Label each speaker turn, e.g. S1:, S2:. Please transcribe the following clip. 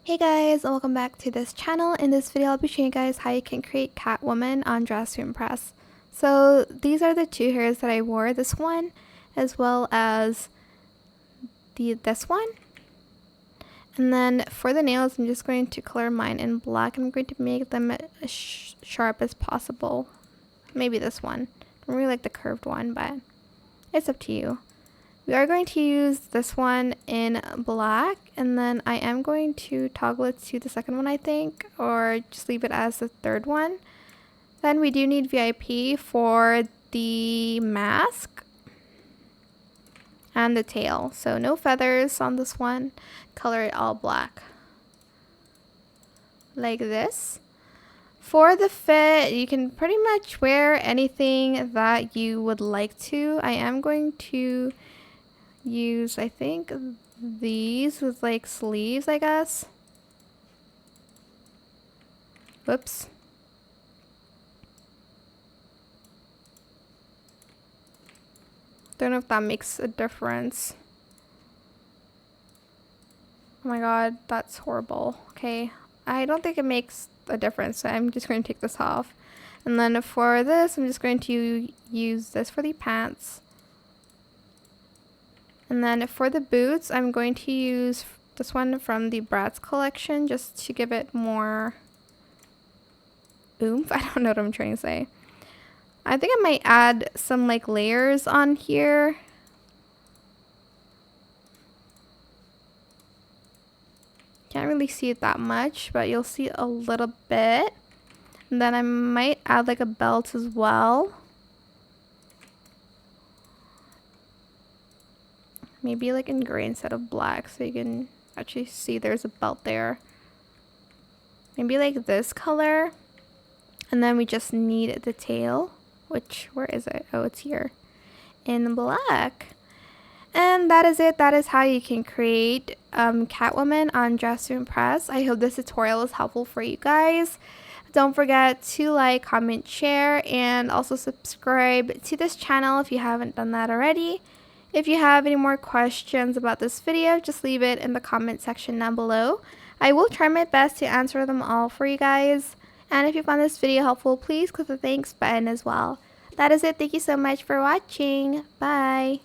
S1: Hey guys, and welcome back to this channel. In this video, I'll be showing you guys how you can create Catwoman on Dress to Impress. So these are the two hairs that I wore, this one, as well as this one. And then for the nails, I'm just going to color mine in black. I'm going to make them as sharp as possible. Maybe this one. I really like the curved one, but it's up to you. We are going to use this one in black, and then I am going to toggle it to the second one, I think, or just leave it as the third one. Then we do need VIP for the mask and the tail. So no feathers on this one. Color it all black. Like this. For the fit, you can pretty much wear anything that you would like to. I am going to use, I think, these with like sleeves, I guess. Whoops. Don't know if that makes a difference. Oh my god, that's horrible. Okay, I don't think it makes a difference, so I'm just going to take this off. And then for this, I'm just going to use this for the pants. And then for the boots, I'm going to use this one from the Bratz collection just to give it more oomph. I don't know what I'm trying to say. I think I might add some like layers on here. Can't really see it that much, but you'll see a little bit. And then I might add like a belt as well. Maybe like in gray instead of black, so you can actually see there's a belt there. Maybe like this color. And then we just need the tail, which, where is it? Oh, it's here. In black. And that is it. That is how you can create Catwoman on Dress to Impress. I hope this tutorial was helpful for you guys. Don't forget to like, comment, share, and also subscribe to this channel if you haven't done that already. If you have any more questions about this video, just leave it in the comment section down below. I will try my best to answer them all for you guys. And if you found this video helpful, please click the thanks button as well. That is it. Thank you so much for watching. Bye.